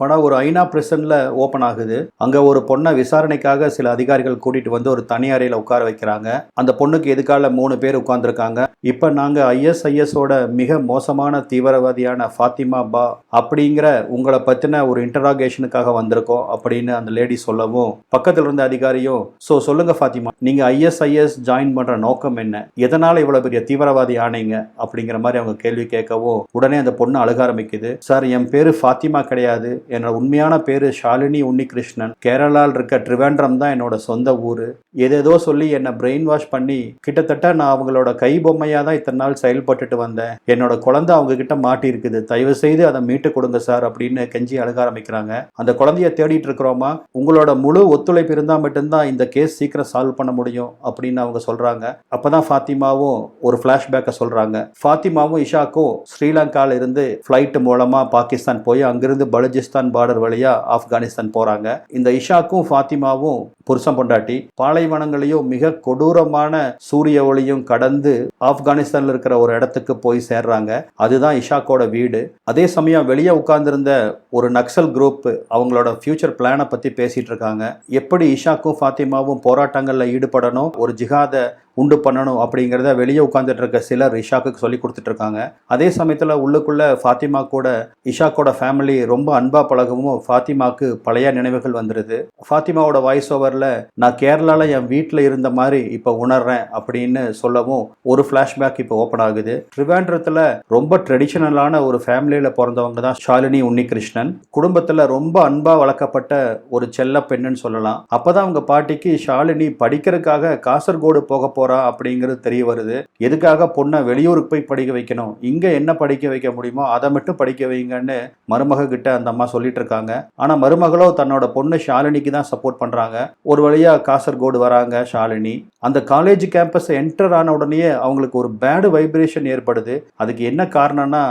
படம் ஒரு ஐநா பிரிசன்ல ஓபன் ஆகுது. அங்க ஒரு பொண்ணை விசாரணைக்காக சில அதிகாரிகள் கூட்டிட்டு வந்து ஒரு தனி அறையில உட்கார வைக்கிறாங்க. அந்த பொண்ணுக்கு எதுக்கால 3 பேர் உட்கார்ந்துருக்காங்க. இப்ப நாங்க ஐஎஸ்ஐஎஸோட மிக மோசமான தீவிரவாதியான ஃபாத்திமா பா அப்படிங்கிற உங்களை பத்தின ஒரு இன்டராகேஷனுக்காக வந்திருக்கோம் அப்படின்னு அந்த லேடி சொல்லவும், பக்கத்துல இருந்த அதிகாரியும் சொல்லுங்க ஃபாத்திமா, நீங்க ஐஎஸ்ஐஎஸ் ஜாயின் பண்ற நோக்கம் என்ன, எதனால இவ்வளவு பெரிய தீவிரவாதி ஆனீங்க அப்படிங்கிற மாதிரி அவங்க கேள்வி கேட்கவும், உடனே அந்த பொண்ணு அழுக ஆரம்பிக்குது. சார், என் பேரு ஃபாத்திமா கிடையாது, என்னோட உண்மையான பேரு ஷாலினி உன்னிகிருஷ்ணன். கேரளாவில் இருக்க ட்ரிவேண்ட்ரம் தான் என்னோட சொந்த ஊரு. ஏதேதோ சொல்லி என்னை பிரெயின் வாஷ் பண்ணி கிட்டத்தட்ட நான் அவங்களோட கை பொம்மையா தான் இத்தனை நாள் செயல்பட்டுட்டு வந்தேன். என்னோட குழந்தை அவங்க கிட்ட மாட்டி இருக்குது, தயவு செய்து அதை மீட்டு கொடுங்க சார் அப்படின்னு கெஞ்சி அழுக ஆரம்பிக்கிறாங்க. அந்த குழந்தைய தேடிட்டு இருக்கிறோமா, உங்களோட முழு ஒத்துழைப்பு இருந்தா மட்டும்தான் இந்த கேஸ் சீக்கிரம் சால்வ் பண்ண முடியும் அப்படின்னு அவங்க சொல்றாங்க. அப்பதான் ஃபாத்திமாவும் ஒரு பிளாஷ்பேக்கை சொல்றாங்க. ஃபாத்திமாவும் இஷாக்கும் ஸ்ரீலங்கால இருந்து பிளைட் மூலமா பாகிஸ்தான் போய் அங்கிருந்து பலுஜிஸ்தான் பார்டர் வழியா ஆப்கானிஸ்தான் போறாங்க. இந்த இஷாக்கும் ஃபாத்திமாவும் புருஷன் பொண்டாட்டி பாலைவனங்களையும் மிக கொடூரமான சூரிய ஒளியும் கடந்து ஆப்கானிஸ்தான்ல இருக்கிற ஒரு இடத்துக்கு போய் சேர்றாங்க. அதுதான் இஷாக்கோட வீடு. அதே சமயம் வெளியே உட்கார்ந்திருந்த ஒரு நக்சல் குரூப் அவங்களோட ஃபியூச்சர் பிளானை பத்தி பேசிட்டு இருக்காங்க. எப்படி இஷாக்கும் ஃபாத்திமாவும் போராட்டங்கள்ல ஈடுபடணும், ஒரு ஜிஹாத உண்டு பண்ணணும் அப்படிங்கிறத வெளியே உட்கார்ந்துட்டு இருக்க சிலர் இஷாக்கு சொல்லி கொடுத்துட்டு இருக்காங்க. அதே சமயத்தில் உள்ளுக்குள்ள ஃபாத்திமா கூட இஷாக்கோட ஃபேமிலி ரொம்ப அன்பா பழகவும் ஃபாத்திமாக்கு பழைய நினைவுகள் வந்துடுது. ஃபாத்திமாவோட வாய்ஸ் ஓவரில் நான் கேரளாவில் என் வீட்டில் இருந்த மாதிரி இப்போ உணர்றேன் அப்படின்னு சொல்லவும் ஒரு ஃப்ளாஷ்பேக் இப்போ ஓப்பன் ஆகுது. ட்ரிவேண்ட்ரத்தில் ரொம்ப ட்ரெடிஷனலான ஒரு ஃபேமிலியில் பிறந்தவங்க தான் ஷாலினி உன்னிகிருஷ்ணன். குடும்பத்தில் ரொம்ப அன்பா வளர்க்கப்பட்ட ஒரு செல்ல பெண்ணுன்னு சொல்லலாம். அப்போதான் அவங்க பாட்டிக்கு ஷாலினி படிக்கிறதுக்காக காசர்கோடு போக அப்படிங்கிறது தெரிய வருது. எதுக்காக பொண்ணை வெளியூருக்கு போய் படிக்க வைக்கணும், இங்க என்ன படிக்க வைக்க முடியுமோ அதை மட்டும் படிக்க வைங்கன்னு மருமக கிட்ட அந்த அம்மா சொல்லிட்டு இருக்காங்க. ஆனா மருமகளோ தன்னோட பொண்ணு ஷாலினிக்கு தான் சப்போர்ட் பண்றாங்க. ஒரு வழியா காசர்கோடு வராங்க ஷாலினி. அந்த காலேஜ் கேம்பஸ் என்டர் ஆன உடனே அவங்களுக்கு ஒரு பேடு வைப்ரேஷன் ஏற்படுது. அதுக்கு என்ன காரணம்னா,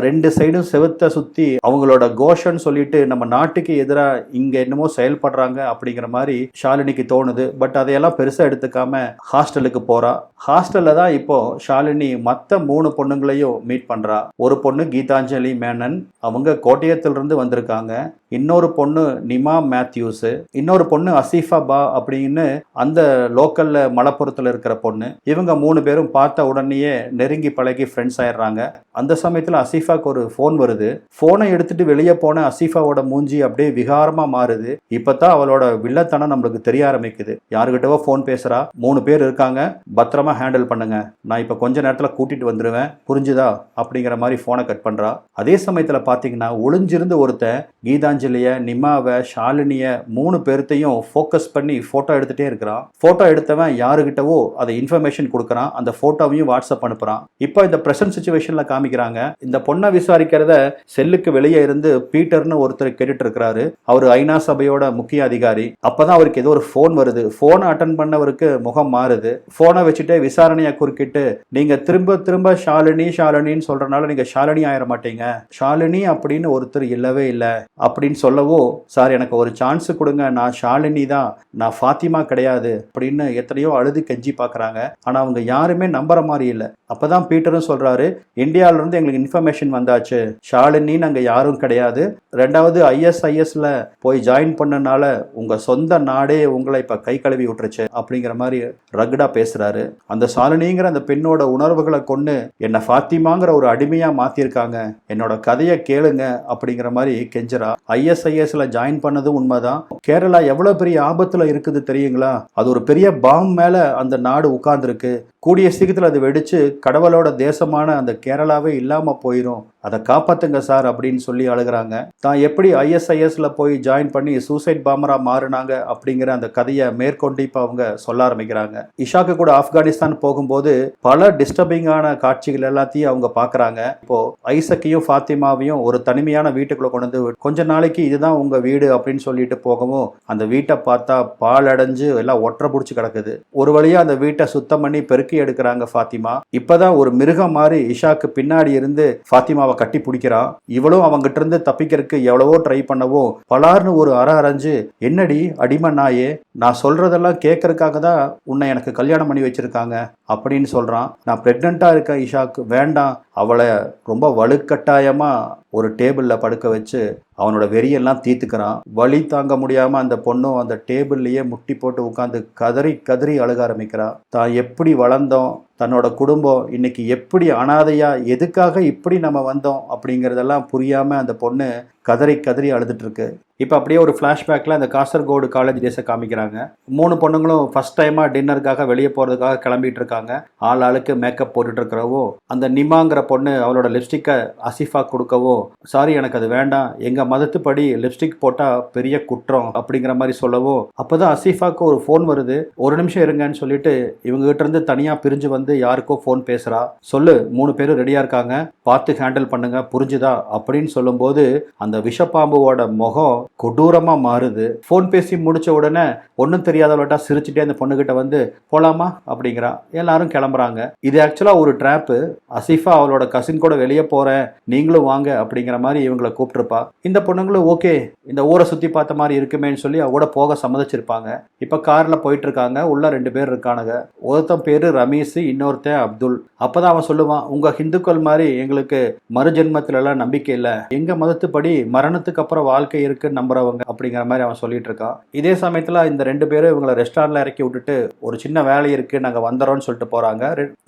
2 சைடும் செவுத்த சுத்தி அவங்களோட கோஷன்னு சொல்லிட்டு நம்ம நாட்டுக்கு எதிராக இங்க என்னமோ செயல்படுறாங்க அப்படிங்கிற மாதிரி ஷாலினிக்கு தோணுது. பட் அதையெல்லாம் பெருசா எடுத்துக்காம ஹாஸ்டலுக்கு போறா. ஹாஸ்டல்ல தான் இப்போ ஷாலினி மற்ற 3 பொண்ணுங்களையும் மீட் பண்றா. ஒரு பொண்ணு கீதாஞ்சலி மேனன், அவங்க கோட்டயத்திலிருந்து வந்திருக்காங்க. இன்னொரு பொண்ணு நிமா மேத்யூஸ், இன்னொரு பொண்ணு அசீஃபா பா அப்படின்னு அந்த லோக்கல்ல மலப்புறத்துல இருக்கிற பொண்ணு. இவங்க 3 பேரும் பார்த்த உடனேயே நெருங்கி பழகி ஃப்ரெண்ட்ஸ் ஆயிடுறாங்க. அந்த சமயத்துல அசீஃபாக்கு ஒரு ஃபோன் வருது. போனை எடுத்துட்டு வெளியே போன அசீஃபாவோட மூஞ்சி அப்படியே விகாரமா மாறுது. இப்பதான் அவளோட வில்லத்தனம் நம்மளுக்கு தெரிய ஆரம்பிக்குது. யாருகிட்டவோ ஃபோன் பேசுறா. 3 பேர் இருக்காங்க, பத்திரமா ஹேண்டில் பண்ணுங்க, நான் இப்ப கொஞ்ச நேரத்துல கூட்டிட்டு வந்துருவேன், புரிஞ்சுதா அப்படிங்கிற மாதிரி போனை கட் பண்றா. அதே சமயத்துல பாத்தீங்கன்னா ஒளிஞ்சிருந்து ஒருத்தன் கீதாஞ்சலிய, நிமாவை, ஷாலினிய 3 பேர்த்தையும் ஃபோக்கஸ் பண்ணி போட்டோ எடுத்துட்டே இருக்கிறான். போட்டோ எடுத்தவன் யாருகிட்டவோ அதை இன்ஃபர்மேஷன் கொடுக்கறான். அந்த போட்டோவையும் வாட்ஸ்அப் அனுப்புறான். இப்போ இந்த பிரசன்ட் சிச்சுவேஷன்ல காமிக்கிறாங்க. இந்த பொண்ணை விசாரிக்கிறத செல்லுக்கு வெளியே இருந்து பீட்டர்னு ஒருத்தர் கேட்டுட்டு இருக்கிறாரு. அவர் ஐநா சபையோட முக்கிய அதிகாரி. அப்பதான் அவருக்கு ஏதோ ஒரு போன் வருது. போனை அட்டன் பண்ணவருக்கு முகம் மாறுது. போனை வச்சுட்டு விசாரணையை குறுக்கிட்டு, நீங்க திரும்ப திரும்ப ஷாலினி ஷாலினின்னு சொல்றதுனால நீங்க ஷாலினி ஆயிட மாட்டீங்க, ஷாலினி அப்படின்னு ஒருத்தர் இல்லவே இல்லை அப்படின்னு சொல்லவோ, சார் எனக்கு ஒரு சான்ஸ் கொடுங்க, நான் ஷாலினி தான், நான் ஃபாத்திமா கிடையாது அப்படின்னு எத்தனையோ அழுது கெஞ்சி பாக்குறாங்க. ஆனா அவங்க யாருமே நம்புற மாதிரி இல்லை. அப்பதான் பீட்டரும் சொல்றாரு, இந்தியாவில இருந்து எங்களுக்கு இன்ஃபர்மேஷன் வந்தாச்சு, ஷாலினின்னு அங்க யாரும் கிடையாது. 2வது ஐஎஸ்ஐஎஸ்ல போய் ஜாயின் பண்ணனால உங்க சொந்த நாடே உங்களை இப்ப கை கழுவி விட்டுருச்சு அப்படிங்கிற மாதிரி ரகுடா பேசுறாரு. அந்த ஷாலினிங்கிற அந்த பெண்ணோட உணர்வுகளை கொண்டு என்ன ஃபாத்திமாங்கிற ஒரு அடிமையா மாத்திருக்காங்க, என்னோட கதையை கேளுங்க அப்படிங்கிற மாதிரி கெஞ்சரா. ஐஎஸ்ஐஎஸ்ல ஜாயின் பண்ணதும் உண்மைதான். கேரளா எவ்வளவு பெரிய ஆபத்துல இருக்குது தெரியுங்களா? அது ஒரு பெரிய பாம் மேல அந்த நாடு உட்கார்ந்துருக்கு. கூடிய சீக்கிரத்தில் அது வெடிச்சு கடவுளோட தேசமான அந்த கேரளாவே இல்லாம போயிடும், அதை காப்பாத்துங்க சார் அப்படின்னு சொல்லி அழுகிறாங்க. தான் எப்படி ஐஎஸ்ஐஎஸ்ல போய் ஜாயின் பண்ணி சூசைட் பாமரா மாறினாங்க அப்படிங்கிற அந்த கதையை மேற்கொண்டு இப்போ அவங்க சொல்ல ஆரம்பிக்கிறாங்க. இஷாக்கு கூட ஆப்கானிஸ்தான் போகும்போது பல டிஸ்டர்பிங்கான காட்சிகள் எல்லாத்தையும் அவங்க பாக்குறாங்க. இப்போ ஐசக்கையும் ஃபாத்திமாவையும் ஒரு தனிமையான வீட்டுக்குள்ள கொண்டு வந்து கொஞ்ச நாளைக்கு இதுதான் உங்க வீடு அப்படின்னு சொல்லிட்டு போகவும், அந்த வீட்டை பார்த்தா பால் அடைஞ்சு எல்லாம் ஒற்றை பிடிச்சி கிடக்குது. ஒரு வழியா அந்த வீட்டை சுத்தம் பண்ணி பெருக்கி எடுக்கிறாங்க ஃபாத்திமா. இப்பதான் ஒரு மிருகம் மாதிரி இஷாக்கு பின்னாடி இருந்து ஃபாத்திமாவை கட்டி பிடிக்கிறான். இவளும் அவங்கிட்ட இருந்து தப்பிக்கிறதுக்கு எவ்வளவோ ட்ரை பண்ணவோ பலார்னு ஒரு அரைஞ்சு, என்னடி அடிமை நாயே, நான் சொல்றதெல்லாம் கேட்கறதுக்காக தான் உன்னை எனக்கு கல்யாணம் பண்ணி வச்சிருக்காங்க அப்படின்னு சொல்கிறான். நான் ப்ரெக்னெண்ட்டாக இருக்கேன் இஷாக், வேண்டாம். அவளை ரொம்ப வலுக்கட்டாயமாக ஒரு டேபிளில் படுக்க வச்சு அவனோட வெறியெல்லாம் தீர்த்துக்கிறான். வலி தாங்க முடியாமல் அந்த பொண்ணும் அந்த டேபிள்லேயே முட்டி போட்டு உட்காந்து கதறி கதறி அழுக ஆரம்பிக்கிறான். தான் எப்படி வளர்ந்தோம், தன்னோட குடும்பம் இன்னைக்கு எப்படி அனாதையா, எதுக்காக இப்படி நம்ம வந்தோம் அப்படிங்கிறதெல்லாம் புரியாமல் அந்த பொண்ணு கதறி கதறி அழுதுட்டு இருக்கு. இப்போ அப்படியே ஒரு ஃப்ளாஷ்பேக்கில் அந்த காசர்கோடு காலேஜ் டேஸை காமிக்கிறாங்க. 3 பொண்ணுங்களும் ஃபஸ்ட் டைமாக டின்னருக்காக வெளியே போகிறதுக்காக கிளம்பிட்டு இருக்காங்க. ஆள் ஆளுக்கு மேக்கப் போட்டுட்டு இருக்கிறவோ, அந்த நிமாங்கிற பொண்ணு அவளோட லிப்ஸ்டிக்கை அசிஃபா கொடுக்கவோ, சாரி எனக்கு அது வேண்டாம், எங்கள் மதத்துப்படி லிப்ஸ்டிக் போட்டால் பெரிய குற்றம் அப்படிங்கிற மாதிரி சொல்லவோ, அப்போ தான் அசிஃபாவுக்கு ஒரு ஃபோன் வருது. ஒரு நிமிஷம் இருங்கன்னு சொல்லிட்டு இவங்ககிட்ட இருந்து தனியாக பிரிஞ்சு வந்து யாருக்கோ ஃபோன் பேசுகிறா. சொல்லு, 3 பேரும் ரெடியாக இருக்காங்க, பார்த்து ஹேண்டில் பண்ணுங்க, புரிஞ்சுதா அப்படின்னு சொல்லும்போது அந்த விஷப்பாம்புவோட முகம் கொடூரமாக மாறுது. ஃபோன் பேசி முடிச்ச உடனே ஒன்றும் தெரியாதவளட்டா சிரிச்சுட்டே அந்த பொண்ணுகிட்ட வந்து போலாமா அப்படிங்கிறா. எல்லாரும் கிளம்புறாங்க. இது ஆக்சுவலாக ஒரு ட்ராப்பு. அசிஃபா அவளோட கசின் கூட வெளியே போகிறேன், நீங்களும் வாங்க அப்படிங்கிற மாதிரி இவங்களை கூப்பிட்டுருப்பா. இந்த பொண்ணுங்களும் ஓகே, இந்த ஊரை சுற்றி பார்த்த மாதிரி இருக்குமேன்னு சொல்லி அவட போக சம்மதிச்சிருப்பாங்க. இப்போ காரில் போயிட்டு இருக்காங்க. உள்ள 2 பேர் இருக்கானுங்க. ஒருத்தன் பேர் ரமீஸ், இன்னொருத்தன் அப்துல். அப்போதான் அவன் சொல்லுவான், உங்கள் ஹிந்துக்கள் மாதிரி எங்களுக்கு மறுஜென்மத்திலலாம் நம்பிக்கை இல்லை, எங்கள் மதத்துப்படி மரணத்துக்கு அப்புறம் வாழ்க்கை இருக்குன்னு நம்புறவங்க அப்படிங்கிற மாதிரி அவன் சொல்லிட்டு இருக்கான். இதே சமயத்தில் இந்த 2 பேரும் இவங்களை ரெஸ்டாரண்ட்ல இறக்கி விட்டுட்டு ஒரு சின்ன வேலை இருக்கு, நாங்கள் வந்துடுறோம்னு சொல்லிட்டு போறாங்க.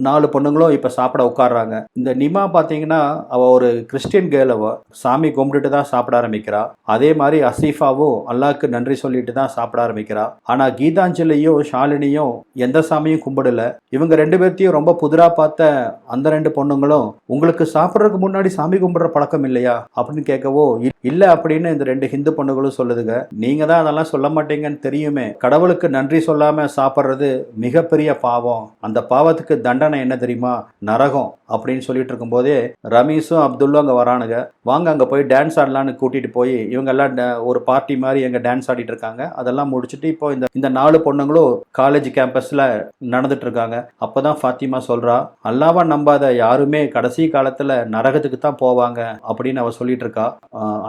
4 பொண்ணுங்களும் இப்போ சாப்பிட உட்காடுறாங்க. இந்த நிமா பார்த்தீங்கன்னா அவ ஒரு கிறிஸ்டியன் கேர்ள், அவ சாமி கும்பிட்டுட்டு தான் சாப்பிட ஆரம்பிக்கிறா. அதே மாதிரி அசீஃபாவும் அல்லாஹ்க்கு நன்றி சொல்லிட்டு தான் சாப்பிட ஆரம்பிக்கிறா. ஆனா கீதாஞ்சலியும் ஷாலினியும் எந்த சாமியும் கும்பிடல. இவங்க 2 பேர்த்தையும் ரொம்ப புதிரா பார்த்த அந்த 2 பொண்ணுங்களும், உங்களுக்கு சாப்பிட்றதுக்கு முன்னாடி சாமி கும்பிடுற பழக்கம் இல்லையா அப்படின்னு கேட்கவோ, இல்ல அப்படின்னு இந்த 2 ஹிந்து பொண்ணுகளும் சொல்லுதுங்க. நீங்க தான் அதெல்லாம் சொல்ல மாட்டீங்கன்னு தெரியுமே, கடவுளுக்கு நன்றி சொல்லாம சாப்பிட்றது மிகப்பெரிய பாவம், அந்த பாவத்துக்கு தண்டனை என்ன தெரியுமா, நரகம் அப்படின்னு சொல்லிட்டு இருக்கும் போதே ரமீஸும் அப்துல்லும் அங்கே வரானுங்க. வாங்க அங்கே போய் டான்ஸ் ஆடலான்னு கூட்டிட்டு போய் இவங்க எல்லாம் ஒரு பார்ட்டி மாதிரி எங்க டான்ஸ் ஆடிட்டு இருக்காங்க. அதெல்லாம் முடிச்சுட்டு இப்போ இந்த 4 பொண்ணுங்களும் காலேஜ் கேம்பஸ்ல நடந்துட்டு இருக்காங்க. அப்பதான் ஃபாத்திமா சொல்றா, அல்லாஹ்வை நம்பாத யாருமே கடைசி காலத்துல நரகத்துக்கு தான் போவாங்க அப்படின்னு அவ சொல்லிட்டு இருக்கா.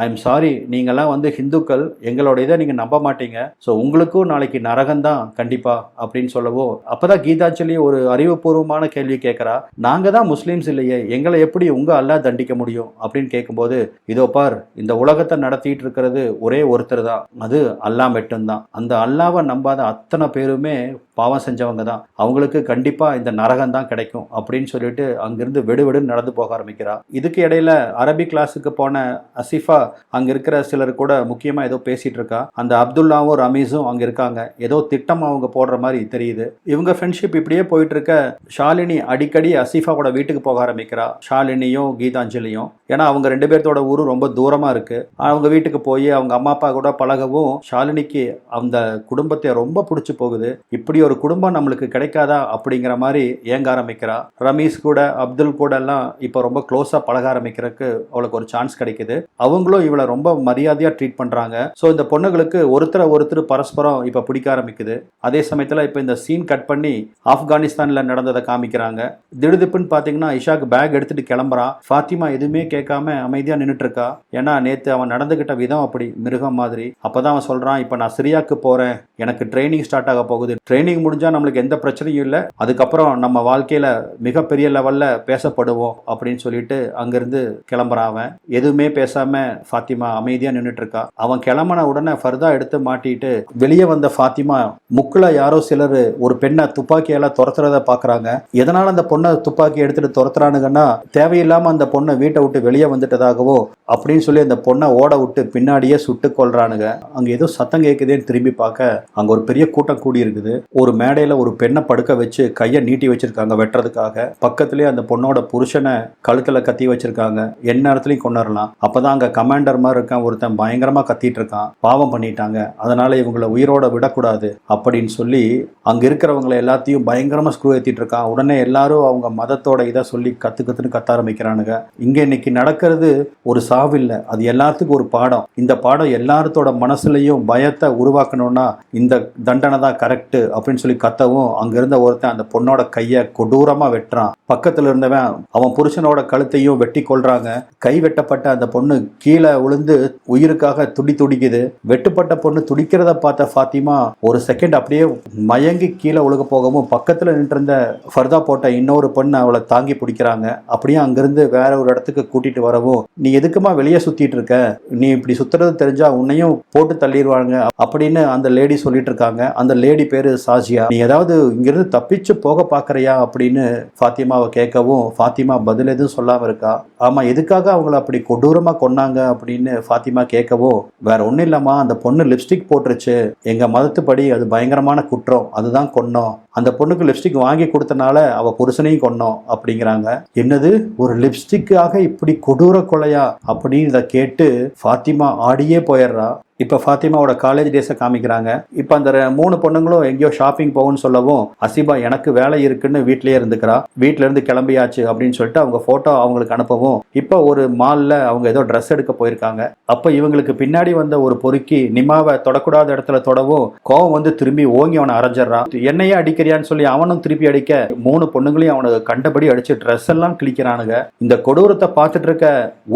ஐ எம் சாரி, நீங்கெல்லாம் வந்து ஹிந்துக்கள், எங்களோட இதை நீங்க நம்ப மாட்டீங்க, ஸோ உங்களுக்கும் நாளைக்கு நரகம் தான் கண்டிப்பா அப்படின்னு சொல்லவோ, அப்பதான் கீதாஞ்சலி ஒரு அறிவுபூர்வமான கேள்வி கேட்கறா. நாங்க தான் முஸ்லீம்ஸ் இல்லையே, எங்களை எப்படி உங்க அல்லாஹ் தண்டிக்க முடியும் அப்படின்னு கேட்கும்போது, இதோ பார், இந்த உலகத்தை நடத்திட்டு இருக்கிறது ஒரே ஒருத்தர் தான், அது அல்லாஹ் மட்டும்தான். அந்த அல்லாஹ்வை நம்பாத அத்தனை பேருமே பாவம் செஞ்சவங்க தான், அவங்களுக்கு கண்டிப்பா இந்த நரகம் தான் கிடைக்கும் அப்படின்னு சொல்லிட்டு அங்கிருந்து வெடுவெடுன்னு நடந்து போக ஆரம்பிக்கிறா. இதுக்கு இடையில அரபி கிளாஸுக்கு போன அசிஃபா அங்க இருக்கிற சிலர் கூட முக்கியமா ஏதோ பேசிட்டு இருக்கா. அந்த அப்துல்லாவும் ரமீஸும் அங்க இருக்காங்க. ஏதோ திட்டம் அவங்க போடுற மாதிரி தெரியுது. இவங்க ஃப்ரெண்ட்ஷிப் இப்படியே போயிட்டு இருக்க ஷாலினி அடிக்கடி அசிஃபாவோட வீட்டுக்கு போக ஆரம்பிக்கிறா. ஷாலினியும் கீதாஞ்சலியும், ஏன்னா அவங்க 2 பேர்த்தோட ஊரும் ரொம்ப தூரமா இருக்கு. அவங்க வீட்டுக்கு போய் அவங்க அம்மா அப்பா கூட பழகவும் ஷாலினிக்கு அந்த குடும்பத்தை ரொம்ப பிடிச்சி போகுது. இப்படி ஒரு குடும்பம் நம்மளுக்கு கிடைக்காதா அப்படிங்கிற மாதிரி ஏங்க ஆரம்பிக்கிறா. ரமீஸ் கூட அப்துல் கூட எல்லாம் இப்போ ரொம்ப க்ளோஸா பழக ஆரம்பிக்கிறதுக்கு அவளுக்கு ஒரு சான்ஸ் கிடைக்குது. அவங்களும் இவளை ரொம்ப மரியாதையா ட்ரீட் பண்றாங்க. ஸோ இந்த பொண்ணுகளுக்கு ஒருத்தர் பரஸ்பரம் இப்போ பிடிக்க ஆரம்பிக்குது. அதே சமயத்தில் இப்போ இந்த சீன் கட் பண்ணி ஆப்கானிஸ்தான்ல நடந்ததை காமிக்கிறாங்க. திடுதிப்புன்னு பார்த்தீங்கன்னா இஷாக் பேக் எடுத்துட்டு கிளம்புறான். ஃபாத்திமா எதுவுமே கேட்காம அமைதியா நின்றுட்டு இருக்கா. ஏன்னா நேத்து அவன் நடந்துகிட்ட விதம் அப்படி மிருகம் மாதிரி. அப்பதான் அவன் சொல்றான், இப்போ நான் சிரியாக்கு போறேன், எனக்கு ட்ரைனிங் ஸ்டார்ட் ஆக போகுது, ட்ரைனிங் முடிஞ்சா நம்மளுக்கு எந்த பிரச்சனையும் இல்லை, அதுக்கப்புறம் நம்ம வாழ்க்கையில மிகப்பெரிய லெவல்ல பேசப்படுவோம் அப்படின்னு சொல்லிட்டு அங்கிருந்து கிளம்புறான். அவன் எதுவுமே பேசாம ஃபாத்திமா அமைதியா நின்றுட்டு இருக்கா. அவன் கிளம்பின உடனே ஃபர்தா எடுத்து மாட்டிட்டு வெளியே வந்த ஃபாத்திமா முக்குல யாரோ சிலர் ஒரு பெண்ணை துப்பாக்கியால துரத்துறத பாக்குறாங்க. எதனால அந்த பொண்ணை துப்பாக்கி எடுத்துட்டு துரத்துறானுங்கன்னா, தேவையில்லாம அந்த பொண்ணை வீட்டை விட்டு வெளியே வந்துட்டதாகவோ அப்படின்னு சொல்லி அந்த பொண்ணை ஓட விட்டு பின்னாடியே சுட்டு கொல்றானுங்க. அங்க ஏதோ சத்தம் கேட்குதேன்னு திரும்பி பார்க்க அங்க ஒரு பெரிய கூட்டம் கூடி இருக்குது. ஒரு மேடையில ஒரு பெண்ணை படுக்க வச்சு கையை நீட்டி வச்சிருக்காங்க வெட்டுறதுக்காக. பக்கத்திலேயே அந்த பொண்ணோட புருஷனை கழுத்துல கத்தி வச்சிருக்காங்க. என்ன நேரத்துலையும் கொண்டுறலாம். அப்பதான் அங்க கமாண்டர் மாதிரி இருக்கான் ஒருத்தன், பயங்கரமா கத்திட்டு இருக்கான். பாவம் பண்ணிட்டாங்க, அதனால இவங்களை உயிரோட விடக்கூடாது அப்படின்னு சொல்லி அங்க இருக்கிறவங்களை எல்லாத்தையும் பயங்கரமா ஸ்க்ரூ ஏத்திட்டு இருக்கான். உடனே எல்லாரும் அவங்க மதத்தோட இதை சொல்லி கத்துன்னு கத்த ஆரம்பிக்கிறானுங்க. இங்க இன்னைக்கு நடக்கிறது ஒரு சாவு இல்லை, அது எல்லாத்துக்கும் ஒரு பாடம். இந்த பாடம் எல்லாத்தோட மனசுலையும் பயத்தை உருவாக்கணும்னா இந்த தண்டனை தான் கரெக்ட் அப்படின்னு அப்படின்னு சொல்லி கத்தவும் அங்க இருந்த ஒருத்தன் அந்த பொண்ணோட கையை கொடூரமா வெட்டுறான். பக்கத்துல இருந்தவன் அவன் புருஷனோட கழுத்தையும் வெட்டி கொள்றாங்க. கை வெட்டப்பட்ட அந்த பொண்ணு கீழே விழுந்து உயிருக்காக துடிக்குது. வெட்டுப்பட்ட பொண்ணு துடிக்கிறத பார்த்த ஃபாத்திமா ஒரு செகண்ட் அப்படியே மயங்கி கீழே உலக போகவும் பக்கத்துல நின்றிருந்த ஃபர்தா போட்ட இன்னொரு பொண்ணு அவளை தாங்கி பிடிக்கிறாங்க. அப்படியே அங்கிருந்து வேற ஒரு இடத்துக்கு கூட்டிட்டு வரவும், நீ எதுக்குமா வெளியே சுத்திட்டு இருக்க, நீ இப்படி சுத்துறது தெரிஞ்சா உன்னையும் போட்டு தள்ளிடுவாங்க அப்படின்னு அந்த லேடி சொல்லிட்டு இருக்காங்க. அந்த லேடி பேரு சாஜியா. நீ ஏதாவது இங்கிருந்து தப்பிச்சு போக பாக்குறியா அப்படின்னு ஃபாத்திமாவை கேட்கவும் ஃபாத்திமா பதில் எதுவும் சொல்லாம இருக்கா. ஆமா, எதுக்காக அவங்கள அப்படி கொடூரமா கொன்னாங்க அப்படின்னு ஃபாத்திமா கேட்கவும், வேற ஒன்றும் இல்லம்மா, அந்த பொண்ணு லிப்ஸ்டிக் போட்டுருச்சு, எங்க மதத்துப்படி அது பயங்கரமான குற்றம், அதுதான் கொன்னோம். அந்த பொண்ணுக்கு லிப்ஸ்டிக் வாங்கி கொடுத்தனால அவ புருஷனையும் கொன்னோம் அப்படிங்கிறாங்க. என்னது, ஒரு லிப்ஸ்டிக்காக இப்படி கொடூர கொலையா அப்படின்னு இதை கேட்டு ஃபாத்திமா ஆடியே போயிடுறா. இப்போ ஃபாத்திமாவோட காலேஜ் டேஸை காமிக்கிறாங்க. இப்போ அந்த 3 பொண்ணுங்களும் எங்கேயோ ஷாப்பிங் போகும்னு சொல்லவும் அசிபா எனக்கு வேலை இருக்குன்னு வீட்லயே இருந்துக்கிறா. வீட்டில இருந்து கிளம்பியாச்சு அப்படின்னு சொல்லிட்டு அவங்க போட்டோ அவங்களுக்கு அனுப்பவும், இப்போ ஒரு மால்ல அவங்க ஏதோ ட்ரெஸ் எடுக்க போயிருக்காங்க. அப்போ இவங்களுக்கு பின்னாடி வந்த ஒரு பொறுக்கி நிமாவை தொடக்கூடாத இடத்துல தொடவும் கோவம் வந்து திரும்பி ஓங்கி அவனை அரைஞ்சிடறான். என்னையே அடிக்கிறியான்னு சொல்லி அவனும் திருப்பி அடிக்க 3 பொண்ணுங்களையும் அவனுக்கு கண்டபடி அடிச்சு ட்ரெஸ் எல்லாம் கிழிக்கிறானுங்க. இந்த கொடூரத்தை பார்த்துட்டு இருக்க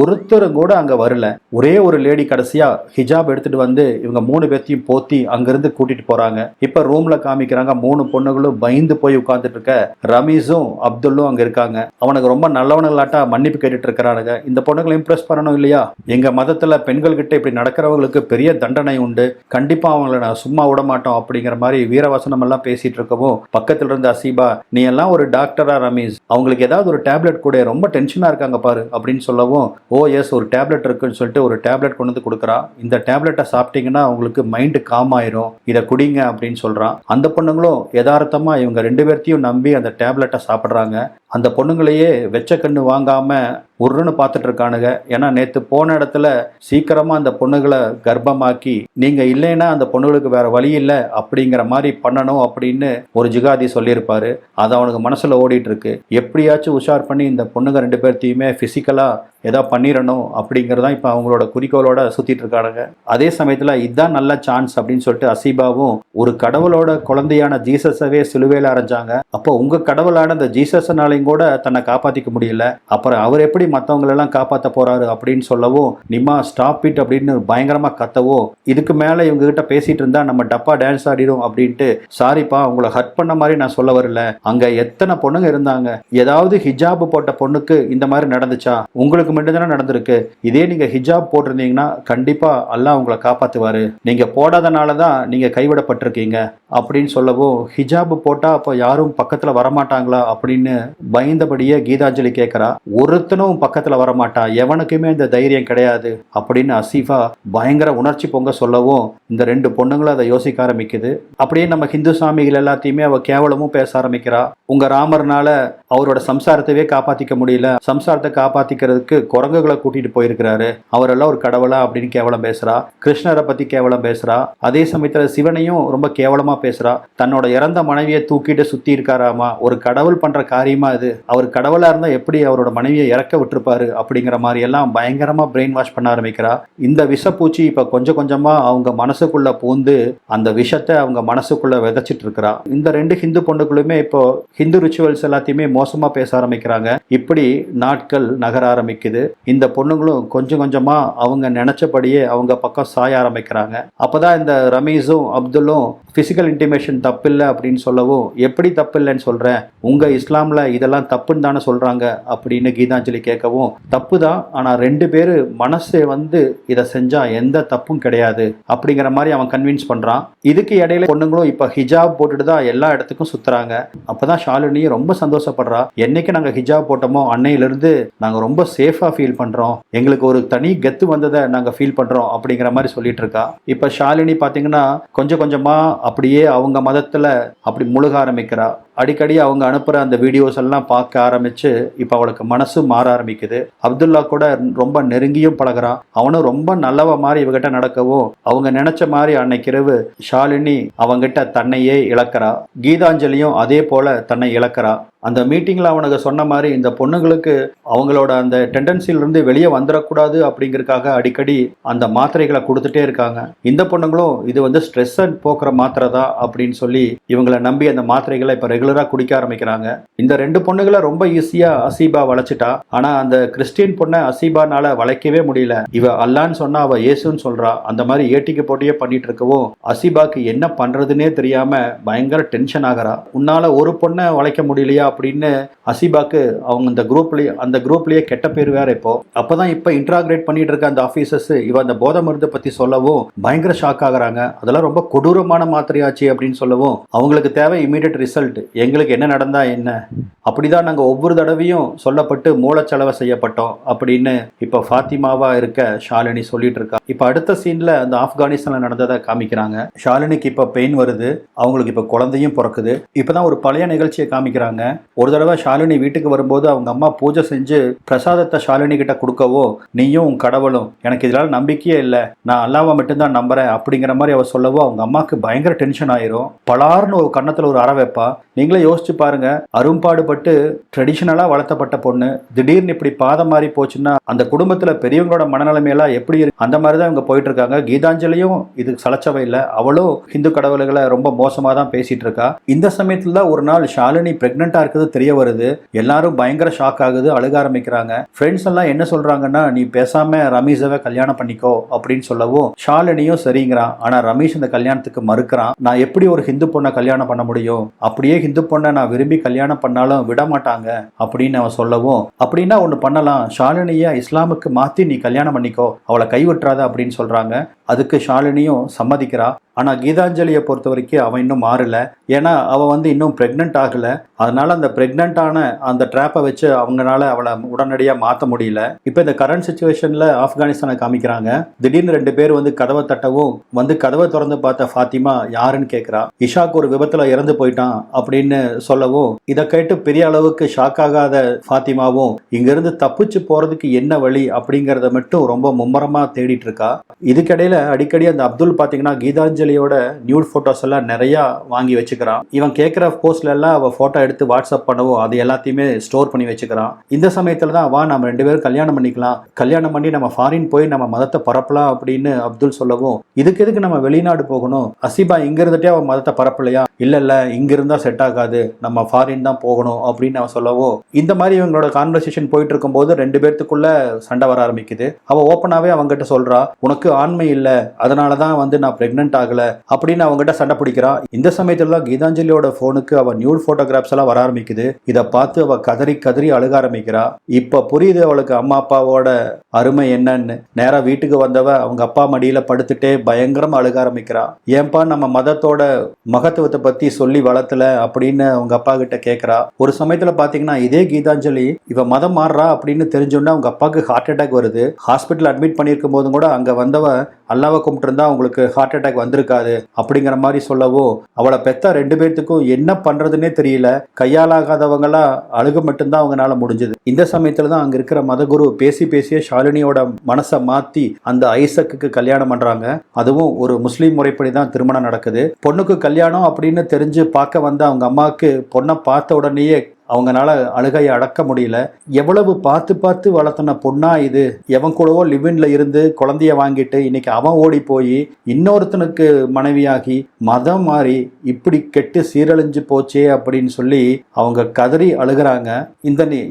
ஒருத்தரும் கூட அங்க வரல. ஒரே ஒரு லேடி கடைசியா ஹிஜாப் எடுத்துட்டு வந்து இவங்க 3 பேர்த்தையும் போத்தி அங்கிருந்து கூட்டிட்டு போறாங்க. இப்ப ரூம்ல காமிக்கிறாங்க. 3 பொண்ணுகளும் பயந்து போய் உட்கார்ந்துட்டு இருக்க ரமீஸும் அப்துல்லும் அங்க இருக்காங்க. அவனுக்கு ரொம்ப நல்லவனுங்களாட்டா மன்னிப்பு கேட்டுட்டு இருக்கிறானுங்க. இந்த பொண்ணுங்களை இம்ப்ரெஸ் பண்ணணும் இல்லையா, எங்க மதத்துல பெண்கள் கிட்ட இப்படி நடக்கிறவங்களுக்கு பெரிய தண்டனை உண்டு, கண்டிப்பா அவங்களை நான் சும்மா விட மாட்டோம் அப்படிங்கிற மாதிரி வீரவசனம் எல்லாம் பேசிட்டு இருக்கவும் பக்கத்துல இருந்த அசீபா, நீ எல்லாம் ஒரு டாக்டரா ரமீஸ், அவங்களுக்கு ஏதாவது ஒரு டேப்லெட் கூட, ரொம்ப டென்ஷனா இருக்காங்க பாரு அப்படின்னு சொல்லவும், ஓ எஸ், ஒரு டேப்லெட் இருக்குன்னு சொல்லிட்டு ஒரு டேப்லெட் கொண்டு வந்து கொடுக்குறா. இந்த டேப்லெட்டை சாப்பிட்டீங்கன்னா உங்களுக்கு மைண்டு காம் ஆயிரும், இதை குடிங்க அப்படின்னு சொல்றான். அந்த பொண்ணுங்களும் யதார்த்தமா இவங்க 2 பேர்த்தையும் நம்பி அந்த டேப்லெட்டை சாப்பிட்றாங்க. அந்த பொண்ணுங்களையே வெச்ச கண்ணு வாங்காம உருன்னு பார்த்துட்டு இருக்கானுங்க. ஏன்னா நேற்று போன இடத்துல சீக்கிரமா அந்த பொண்ணுகளை கர்ப்பமாக்கி நீங்க இல்லைன்னா அந்த பொண்ணுகளுக்கு வேற வழி இல்லை அப்படிங்கிற மாதிரி பண்ணணும் அப்படின்னு ஒரு ஜிகாதி சொல்லியிருப்பாரு. அது அவனுக்கு மனசுல ஓடிட்டு இருக்கு. எப்படியாச்சும் உஷார் பண்ணி இந்த பொண்ணுங்க 2 பேர்த்தையுமே பிசிக்கலா ஏதாவது பண்ணிடணும் அப்படிங்கிறதான் இப்போ அவங்களோட குறிக்கோளோட சுத்திட்டு இருக்கானுங்க. அதே சமயத்துல இதுதான் நல்ல சான்ஸ் அப்படின்னு சொல்லிட்டு அசீபாவும் ஒரு கடவுளோட குழந்தையான ஜீசஸவே சிலுவையில அரைஞ்சாங்க. அப்போ உங்க கடவுளான இந்த ஜீசஸ்னாலையும் கூட தன்னை காப்பாத்திக்க முடியல, அப்புறம் அவர் எப்படி மற்றவங்களெல்லாம் காப்பாற்ற போறாரு அப்படின்னு சொல்லவும் நிமா ஸ்டாப் இட் அப்படின்னு பயங்கரமா கத்தவோ, இதுக்கு மேல இவங்க கிட்ட பேசிட்டு இருந்தா நம்ம டப்பா டான்ஸ் ஆடிடும் அப்படின்ட்டு, சாரிப்பா உங்களை ஹர்ட் பண்ண மாதிரி நான் சொல்ல வரல, அங்க எத்தனை பொண்ணுங்க இருந்தாங்க, ஏதாவது ஹிஜாப் போட்ட பொண்ணுக்கு இந்த மாதிரி நடந்துச்சா, உங்களுக்கு மட்டும் தானே நடந்திருக்கு, இதே நீங்க ஹிஜாப் போட்டிருந்தீங்கன்னா கண்டிப்பா அல்லாஹ் உங்களை காப்பாத்துவாரு, நீங்க போடாதனாலதான் நீங்க கைவிடப்பட்டிருக்கீங்க அப்படின்னு சொல்லவும், ஹிஜாப் போட்டா அப்போ யாரும் பக்கத்துல வரமாட்டாங்களா அப்படின்னு பயந்தபடியே கீதாஞ்சலி கேட்கிறா. ஒருத்தனும் பக்கத்துல வரமாட்டா, எவனுக்குமே இந்த தைரியம் கிடையாது அப்படின்னு அசீஃபா பயங்கர உணர்ச்சி பொங்க சொல்லவும் இந்த 2 பொண்ணுங்களும் அதை யோசிக்க ஆரம்பிக்குது. அப்படியே நம்ம ஹிந்து சாமிகள் எல்லாத்தையுமே அவ கேவலமும் பேச ஆரம்பிக்கிறா. உங்க ராமர்னால அவரோட சம்சாரத்தையே காப்பாத்திக்க முடியல, சம்சாரத்தை காப்பாத்திக்கிறதுக்கு குரங்குகளை கூட்டிட்டு போயிருக்கிறாரு, அவரெல்லாம் ஒரு கடவுளா அப்படின்னு கேவலம் பேசுறா. கிருஷ்ணரை பத்தி கேவலம் பேசுறா. அதே சமயத்துல சிவனையும் ரொம்ப கேவலமா பேசுறா. தன்னோட இறந்த மனைவியை தூக்கிட்டு சுத்தி இருக்காராமா, ஒரு கடவுள் பண்ற காரியமா இது, அவர் கடவுளா இருந்தா எப்படி அவரோட மனைவியை இறக்க விட்டுருப்பாரு அப்படிங்கிற மாதிரி எல்லாம் பயங்கரமா பிரெயின் வாஷ் பண்ண ஆரம்பிக்கிறா. இந்த விஷப்பூச்சி இப்ப கொஞ்சம் கொஞ்சமா அவங்க மனசுக்குள்ள பூந்து அந்த விஷத்தை அவங்க மனசுக்குள்ள விதைச்சிட்டு இருக்கிறா. இந்த 2 ஹிந்து பொண்ணுகளுமே இப்போ ஹிந்து ரிச்சுவல்ஸ் எல்லாத்தையுமே மோசமா பேச ஆரம்பிக்கிறாங்க. இப்படி நாட்கள் நகர ஆரம்பிக்குது. இந்த பொண்ணுங்களும் கொஞ்சம் கொஞ்சமா அவங்க நினைச்சபடியே அவங்க பக்கம் சாய ஆரம்பிக்கிறாங்க. அப்பதான் இந்த ரமீஸும் அப்துல்லும் பிசிக்கல் இன்டிமேஷன் தப்பு இல்லை அப்படின்னு சொல்லவும், எப்படி தப்பு இல்லைன்னு சொல்றேன், உங்க இஸ்லாம்ல இதெல்லாம் தப்புன்னு தானே சொல்றாங்க அப்படின்னு கீதாஞ்சலி கேட்கவும், தப்பு தான், ஆனா 2 பேரு மனசை வந்து இதை செஞ்சா எந்த தப்பும் கிடையாது அப்படிங்கிற மாதிரி அவன் கன்வின்ஸ் பண்றான். இதுக்கு இடையில பொண்ணுங்களும் இப்ப ஹிஜாப் போட்டுட்டு தான் எல்லா இடத்துக்கும் சுத்துறாங்க. அப்பதான் ஷாலினி ரொம்ப சந்தோஷப்படுறா. என்னைக்கு நாங்க ஹிஜாப் போட்டோமோ அன்னையிலிருந்து நாங்க ரொம்ப சேஃபா ஃபீல் பண்றோம், எங்களுக்கு ஒரு தனி கெத்து வந்ததை நாங்க ஃபீல் பண்றோம் அப்படிங்கிற மாதிரி சொல்லிட்டு இருக்கா. இப்ப ஷாலினி பாத்தீங்கன்னா கொஞ்சம் கொஞ்சமா அப்படியே அவங்க மதத்துல அப்படி முழுக ஆரம்பிக்கிறா. அடிக்கடி அவங்க அனுப்புகிற அந்த வீடியோஸ் எல்லாம் பார்க்க ஆரம்பித்து இப்போ அவளுக்கு மனசு மாற ஆரம்பிக்குது. அப்துல்லா கூட ரொம்ப நெருங்கியும் பழகிறான். அவனும் ரொம்ப நல்லவ மாதிரி இவகிட்ட நடக்கவும் அவங்க நினைச்ச மாதிரி அன்னைக்கு இரவு ஷாலினி அவங்கிட்ட தன்னையே இழக்கிறா. கீதாஞ்சலியும் அதே போல தன்னை இழக்கிறா. அந்த மீட்டிங்கில் அவனுக்கு சொன்ன மாதிரி இந்த பொண்ணுங்களுக்கு அவங்களோட அந்த டெண்டன்சிலிருந்து வெளியே வந்துடக்கூடாது அப்படிங்கிறதுக்காக அடிக்கடி அந்த மாத்திரைகளை கொடுத்துட்டே இருக்காங்க. இந்த பொண்ணுங்களும் இது வந்து ஸ்ட்ரெஸ்ஸை போக்குற மாத்திரை தான் அப்படின்னு சொல்லி இவங்களை நம்பி அந்த மாத்திரைகளை இப்போ ரெகுலராக குடிக்க ஆரம்பிக்கிறாங்க. இந்த 2 பொண்ணுகளை ரொம்ப ஈஸியாக அசீபா வளைச்சிட்டா. ஆனால் அந்த கிறிஸ்டின் பொண்ணை அசீபானால வளைக்கவே முடியல. இவ அல்லான்னு சொன்னா அவ இயேசுன்னு சொல்றா. அந்த மாதிரி ஏட்டிக்கு போட்டியே பண்ணிட்டு இருக்கவும் அசீபாக்கு என்ன பண்றதுன்னே தெரியாம பயங்கர டென்ஷன் ஆகிறா. உன்னால ஒரு பொண்ணை வளைக்க முடியலையா அப்படின்னு அசீபாக்கு அவங்க அந்த குரூப்லயே கெட்ட பேர் வேற. அப்பதான் இன்ட்ராகிரேட் பண்ணிட்டு இருக்க அந்த ஆபீசர்ஸ் இவ அந்த போதை மருந்து பத்தி சொல்லவும் பயங்கர ஷாக் ஆகுறாங்க. அதெல்லாம் ரொம்ப கொடூரமான மாத்திரையாச்சு அப்படின்னு சொல்லவும் அவங்களுக்கு தேவை இமீடியட் ரிசல்ட். எங்களுக்கு என்ன நடந்தா என்ன, அப்படிதான் நாங்க ஒவ்வொரு தடவையும் சொல்லப்பட்டு மூளைச்சலவை செய்யப்பட்டோம் அப்படின்னு இப்ப ஃபாத்திமாவா இருக்க ஷாலினி சொல்லிட்டு இருக்கா. இப்ப அடுத்த சீன்ல அந்த ஆப்கானிஸ்தான்ல நடந்ததை காமிக்கிறாங்க. ஷாலினிக்கு இப்ப பெயின் வருது, அவங்களுக்கு இப்ப குழந்தையும் பிறக்குது. இப்பதான் ஒரு பழைய நிகழ்ச்சியை காமிக்கிறாங்க. ஒரு தடவை ஷாலினி வீட்டுக்கு வரும்போது அவங்க அம்மா பூஜை செஞ்சு பிரசாதத்தை ஷாலினி கிட்ட கொடுக்கவோ, நீயும் உன் கடவுளும் எனக்கு இதனால நம்பிக்கையே இல்லை, நான் அல்லாவை மட்டும்தான் நம்புறேன் அப்படிங்கிற மாதிரி அவ சொல்லவோ அவங்க அம்மாவுக்கு பயங்கர டென்ஷன் ஆயிரும். பலார்னு ஒரு கன்னத்துல ஒரு அற வைப்பா. நீங்களே யோசிச்சு பாருங்க, அரும்பாடுபட்டு ட்ரெடிஷனலா வளர்த்தப்பட்ட பொண்ணு திடீர்னு இப்படி பாதம் மாறி போச்சுன்னா அந்த குடும்பத்துல பெரியவங்களோட மனநிலைமையெல்லாம் எப்படி இருக்கு? அந்த மாதிரி தான் இவங்க போயிட்டு இருக்காங்க. கீதாஞ்சலியும் இதுக்கு சலச்சவை இல்லை. அவளும் ஹிந்து கடவுள்களை ரொம்ப மோசமா தான் பேசிட்டு இருக்கா. இந்த சமயத்துல ஒரு நாள் ஷாலினி பிரெக்னெண்டா இருக்குது தெரிய வருது. எல்லாரும் பயங்கர ஷாக் ஆகுது, அழுக ஆரம்பிக்கிறாங்க. ஃப்ரெண்ட்ஸ் எல்லாம் என்ன சொல்றாங்கன்னா, நீ பேசாம ரமேஷவை கல்யாணம் பண்ணிக்கோ அப்படின்னு சொல்லவும் ஷாலினியும் சரிங்கிறான். ஆனா ரமேஷ் இந்த கல்யாணத்துக்கு மறுக்கிறான். நான் எப்படி ஒரு ஹிந்து பொண்ணை கல்யாணம் பண்ண முடியும், அப்படியே ஹிந்து பொண்ணை நான் விரும்பி கல்யாணம் பண்ணாலும் விட மாட்டாங்க அப்படின்னு அவன் சொல்லவும், அப்படின்னா ஒண்ணு பண்ணலாம், ஷாலினிய இஸ்லாமுக்கு மாத்தி நீ கல்யாணம் பண்ணிக்கோ, அவளை கைவிட்டுறாத அப்படின்னு சொல்றாங்க. அதுக்கு ஷாலினியும் சம்மதிக்கிறா. ஆனா கீதாஞ்சலியை பொறுத்த வரைக்கும் அவன் இன்னும் மாறல. ஏன்னா அவன் இன்னும் பிரெக்னென்ட் ஆகல. அதனால அந்த பிரெக்னென்டான அந்த ட்ராப்பை வச்சு அவங்களால அவளை உடனடியாக மாற்ற முடியல. இப்போ இந்த கரண்ட் சுச்சுவேஷன்ல ஆப்கானிஸ்தானை காமிக்கிறாங்க. திடீர்னு 2 பேர் கதவை தட்டவும் கதவை திறந்து பார்த்த ஃபாத்திமா யாருன்னு கேட்கிறா. இஷாக் ஒரு விபத்துல இறந்து போயிட்டான் அப்படின்னு சொல்லவும் இதை கேட்டு பெரிய அளவுக்கு ஷாக் ஆகாத ஃபாத்திமாவும் இங்கிருந்து தப்பிச்சு போறதுக்கு என்ன வழி அப்படிங்கறத மட்டும் ரொம்ப மும்முரமா தேடிட்டு இருக்கா. இதுக்கிடையில அடிக்கடி அந்த அப்துல் பாத்தீங்கன்னா கீதாஞ்சலியோட நியூட் போட்டோஸ் எல்லாம் நிறைய வாங்கி வச்சுக்கிறான். இவன் கேட்கிற போஸ்ட்ல எல்லாம் அவ போட்டோ எடுத்து வாட்ஸ்அப் பண்ணவும் அது எல்லாத்தையுமே ஸ்டோர் பண்ணி வச்சுக்கிறான். இந்த சமயத்துல தான் வா நம்ம 2 பேரும் கல்யாணம் பண்ணிக்கலாம், கல்யாணம் பண்ணி நம்ம ஃபாரின் போய் நம்ம மதத்தை பரப்பலாம் அப்படின்னு அப்துல் சொல்லவும், இதுக்கு எதுக்கு நம்ம வெளிநாடு போகணும், அசீபா இங்க இருந்துட்டே அவன் மதத்தை பரப்பலையா, இல்ல இங்க இருந்தா செட் ஆகாது, நம்ம ஃபாரின் தான் போகணும் அப்படின்னு அவன் சொல்லவும், இந்த மாதிரி இவங்களோட கான்வர்சேஷன் போயிட்டு இருக்கும் போது 2 பேர்த்துக்குள்ள சண்டை வர ஆரம்பிக்குது. அவ ஓப்பனாவே அவங்ககிட்ட சொல்றா, உனக்கு ஆண்மை இல்ல, அதனாலதான் நான் பிரெக்னென்ட் ஆகல அப்படின்னு அவங்ககிட்ட சண்டை பிடிக்கிறா. இந்த சமயத்துல தான் கீதாஞ்சலியோட போனுக்கு அவ நியூட் போட்டோகிராஃப்ஸ் எல்லாம் வர ஆரம்பிக்குது. இதை பார்த்து அவ கதறி கதறி அழுக ஆரம்பிக்கிறா. இப்ப புரியுது அவளுக்கு அம்மா அப்பாவோட அருமை என்னன்னு. நேரா வீட்டுக்கு வந்தவ அவங்க அப்பா மடியில படுத்துட்டே பயங்கரமா அழுக ஆரம்பிக்கிறா. ஏன்பா நம்ம மதத்தோட மகத்துவத்தை பத்தி சொல்லி வளர்த்தல அப்படின்னு அவங்க அப்பா கிட்ட கேட்கிறா. ஒரு சமயத்துல பாத்தீங்கன்னா இதே கீதாஞ்சலி இவ மதம் மாறுறா அப்படின்னு தெரிஞ்சோன்னா அவங்க அப்பாவுக்கு ஹார்ட் அட்டாக் வருது. ஹாஸ்பிட்டல் அட்மிட் பண்ணியிருக்கும் போதும் கூட அங்க வந்தவ அல்லாவை கும்பிட்டு இருந்தா உங்களுக்கு ஹார்ட் அட்டாக் வந்திருக்காது அப்படிங்கிற மாதிரி சொல்லவோ, அவளை பெத்த 2 பேர்த்துக்கும் என்ன பண்றதுன்னே தெரியல. கையாலாகாதவங்களா அழுக மட்டும்தான் அவங்களால முடிஞ்சது. இந்த சமயத்துல தான் அங்க இருக்கிற மதகுரு பேசியே ஷாலினியோட மனசை மாத்தி அந்த ஐசக்கு கல்யாணம் பண்றாங்க. அதுவும் ஒரு முஸ்லீம் முறைப்படி தான் திருமணம் நடக்குது. பொண்ணுக்கு கல்யாணம் அப்படின்னு தெரிஞ்சு பார்க்க வந்த அவங்க அம்மாவுக்கு பொண்ணை பார்த்த உடனேயே அவங்களால அழுகையை அடக்க முடியல. எவ்வளவு பார்த்து வளர்த்தன பொண்ணா இது, எவன் கூடவோ லிவின்ல இருந்து குழந்தைய வாங்கிட்டு இன்னைக்கு அவன் ஓடி போய் இன்னொருத்தனுக்கு மனைவியாகி மதம் மாறி இப்படி கெட்டு சீரழிஞ்சு போச்சே அப்படின்னு சொல்லி அவங்க கதறி அழுகிறாங்க.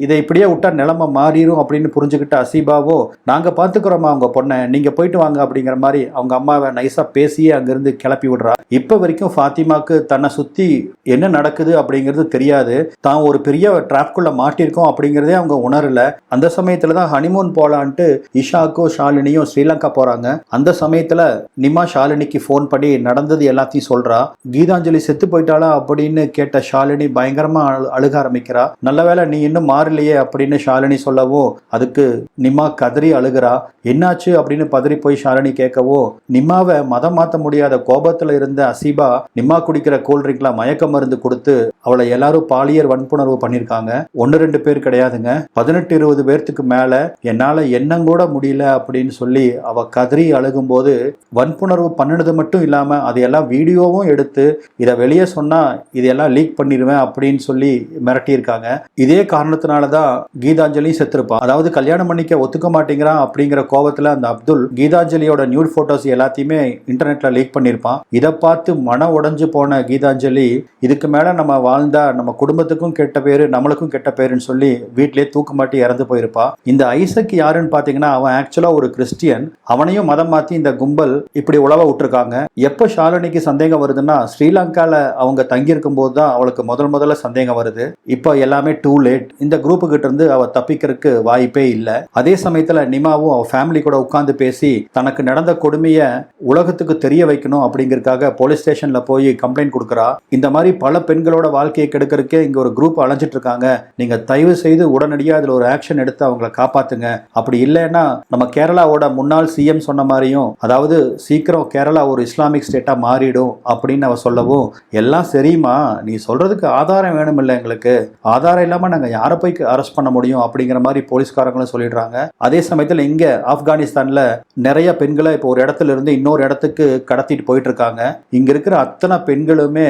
இதை இப்படியே விட்டா நிலைமை மாறிடும் அப்படின்னு புரிஞ்சுக்கிட்ட அசீபாவோ, நாங்க பாத்துக்கிறோமா அவங்க பொண்ணை, நீங்க போயிட்டு வாங்க அப்படிங்கிற மாதிரி அவங்க அம்மாவை நைஸா பேசியே அங்கிருந்து கிளப்பி விடுறா. இப்ப வரைக்கும் ஃபாத்திமாக்கு தன்னை சுத்தி என்ன நடக்குது அப்படிங்கிறது தெரியாது. தான் ஒரு பெரிய டிராப்குள்ள மாட்டிருக்கோம் அப்படிங்கிறதே அவங்க உணரல. அந்த சமயத்துல தான் ஹனிமூன் போலான்ட்டு இஷாக்கும் ஷாலினியும் ஸ்ரீலங்கா போறாங்க. அந்த சமயத்துல நிமா ஷாலினிக்கு ஃபோன் பண்ணி நடந்தது எல்லாத்தையும் சொல்றா. கீதாஞ்சலி செத்து போயிட்டாளா அப்படின்னு கேட்ட ஷாலினி பயங்கரமா அழுக ஆரம்பிக்கிறா. நல்லவேளை நீ இன்னும் மாறலையே அப்படின்னு ஷாலினி சொல்லவும் அதுக்கு நிமா கதறி அழுகிறா. என்னாச்சு அப்படின்னு பதறி போய் ஷாலினி கேட்கவோ நிம்மாவை மதம் மாற்ற முடியாத கோபத்துல இருந்த அசீபா நிம்மா குடிக்கிற கூல்ட்ரிங்க்ல மயக்க மருந்து கொடுத்து அவளை எல்லாரும் பாலியல் வன்புணர்வு பண்ணிருக்காங்க. 1-2 பேர் கிடையாதுங்க, 18-20 பேர்த்துக்கு மேல. என்னால எண்ணம் கூட முடியல அப்படின்னு சொல்லி அவ கதறி அழுகும் போது வன்புணர்வு பண்ணினது மட்டும் இல்லாம அதையெல்லாம் வீடியோவும் எடுத்து இதை வெளியே சொன்னா இதையெல்லாம் லீக் பண்ணிடுவேன் அப்படின்னு சொல்லி மிரட்டியிருக்காங்க. இதே காரணத்தினாலதான் கீதாஞ்சலி செத்துருப்பான். அதாவது கல்யாணம் பண்ணிக்க ஒத்துக்க மாட்டேங்கிறான் அப்படிங்கிற கோபத்துல அந்த அப்துல் கீதாஞ்சலியோட நியூட் போட்டோஸ் எல்லாத்தையுமே இன்டர்நெட்ல லீக் பண்ணிருப்பான். இதை பார்த்து மன உடைஞ்சு போன கீதாஞ்சலி இதுக்கு மேல நம்ம வாழ்ந்தா நம்ம குடும்பத்துக்கும் கெட்ட பேரு நம்மளுக்கும் கெட்ட பேருன்னு சொல்லி வீட்டிலேயே தூக்கு மாட்டி இறந்து போயிருப்பா. இந்த ஐசக் யாருன்னு பாத்தீங்கன்னா அவன் ஆக்சுவலா ஒரு கிறிஸ்டியன். அவனையும் மதம் மாத்தி இந்த கும்பல் இப்படி உழவ விட்டுருக்காங்க. எப்ப ஷாலினிக்கு சந்தேகம் வருதுன்னா ஸ்ரீலங்கால அவங்க தங்கி இருக்கும் போது தான் அவளுக்கு முதல்ல சந்தேகம் வருது. இப்போ எல்லாமே டூ லேட். இந்த குரூப்பு கிட்ட இருந்து அவ தப்பிக்கிறதுக்கு வாய்ப்பே இல்லை. அதே சமயத்துல நிமாவும் அவ ஃபேமிலி கூட உட்கார்ந்து பேசி தனக்கு நடந்த கொடுமைய உலகத்துக்கு தெரிய வைக்கணும் அப்படிங்கறதுக்காக போலீஸ் ஸ்டேஷன்ல போய் கம்ப்ளைண்ட் கொடுக்கறா. இந்த மாதிரி பல பெண்களோட வாழ்க்கையை கெடுக்கிறதுக்கே இங்க ஒரு குரூப் அலைஞ்சிட்டு இருக்காங்க. நீங்க தயவு செய்து உடனடியாக இதுல ஒரு ஆக்ஷன் எடுத்து அவங்களை காப்பாத்துங்க. அப்படி இல்லைன்னா நம்ம கேரளாவோட முன்னாள் சிஎம் சொன்ன மாதிரியும் அதாவது சீக்கிரம் கேரளா ஒரு இஸ்லாமிக் ஸ்டேட்டா மாறிடும் அப்படின்னு அவ சொல்லவும் எல்லாம் சரிமா, நீ சொல்றதுக்கு ஆதாரம் வேணும் இல்லை, எங்களுக்கு ஆதாரம் இல்லாம நாங்க யாரை போய் அரெஸ்ட் பண்ண முடியும் அப்படிங்கிற மாதிரி போலீஸ்காரங்களும் சொல்லிடுறாங்க. அதே சமயத்துல இங்க ஆப்கானிஸ்தான்ல நிறைய பெண்களை இப்போ ஒரு இடத்துல இருந்து இன்னொரு இடத்துக்கு கடத்திட்டு போயிட்டு இருக்காங்க. இங்க இருக்கிற அத்தனை பெண்களுமே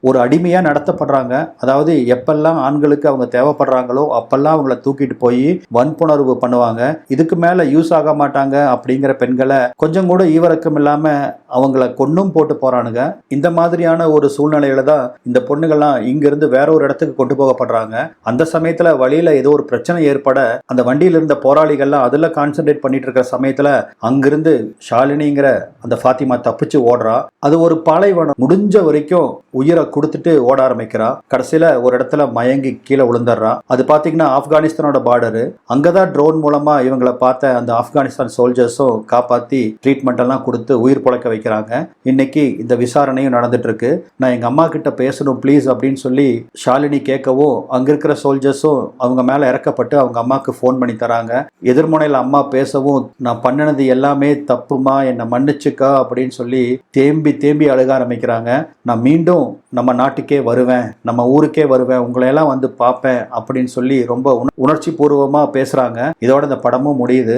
ஒரு அடிமையா நடத்தப்படுறாங்க. அதாவது எப்பெல்லாம் ஆண்களுக்கு அவங்க தேவைப்படுறாங்களோ அப்பெல்லாம் அவங்கள தூக்கிட்டு போய் வன்புணர்வு பண்ணுவாங்க. இதுக்கு மேல யூஸ் ஆக மாட்டாங்க அப்படிங்கிற பெண்களை கொஞ்சம் கூட ஈவரக்கம் இல்லாம அவங்கள கொன்னும் போட்டு போறானுங்க. இந்த மாதிரியான ஒரு சூழ்நிலையில தான் இந்த பொண்ணுகள்லாம் இங்க இருந்து வேற ஒரு இடத்துக்கு கொண்டு போகப்படுறாங்க. அந்த சமயத்துல வழியில ஏதோ ஒரு பிரச்சனை ஏற்பட அந்த வண்டியில இருந்த போராளிகள்லாம் அதுல கான்சென்ட்ரேட் பண்ணிட்டு இருக்கிற சமயத்துல அங்கிருந்து ஷாலினிங்கிற அந்த ஃபாத்திமா தப்பிச்சு ஓடுறா. அது ஒரு பாலைவனம். முடிஞ்ச வரைக்கும் உயிரை கொடுத்துட்டு ஓட ஆரம்பிக்கிறா. கடைசியில ஒரு இடத்துல மயங்கி கீழே விழுந்துடுறா. அது பாத்தீங்கன்னா ஆப்கானிஸ்தானோட பார்டரு. அங்கதான் ட்ரோன் மூலமா இவங்களை பார்த்த அந்த ஆப்கானிஸ்தான் சோல்ஜர்ஸும் காப்பாத்தி ட்ரீட்மெண்ட் எல்லாம் கொடுத்து உயிர் பொழைக்க வைக்கிறாங்க. இன்னைக்கு இந்த விசாரணையும் நடந்துட்டு இருக்கு. நான் எங்க அம்மா கிட்ட பேசணும் ப்ளீஸ் அப்படின்னு சொல்லி ஷாலினி கேட்கவும் அங்க இருக்கிற சோல்ஜர்ஸும் அவங்க மேல இறக்கப்பட்டு அவங்க அம்மாக்கு ஃபோன் பண்ணி தராங்க. எதிர்முனையில் அம்மா பேசவும் நான் பண்ணினது எல்லாமே தப்புமா, என்னை மன்னிச்சுக்கா அப்படின்னு சொல்லி தேம்பி அழுக ஆரம்பிக்கிறாங்க. நான் மீண்டும் நம்ம நாட்டுக்கே வருவேன், நம்ம ஊருக்கே வருவேன், உங்களையெல்லாம் வந்து பார்ப்பேன் அப்படின்னு சொல்லி ரொம்ப உணர்ச்சி பூர்வமா பேசுறாங்க. இதோட இந்த படமும் முடியுது.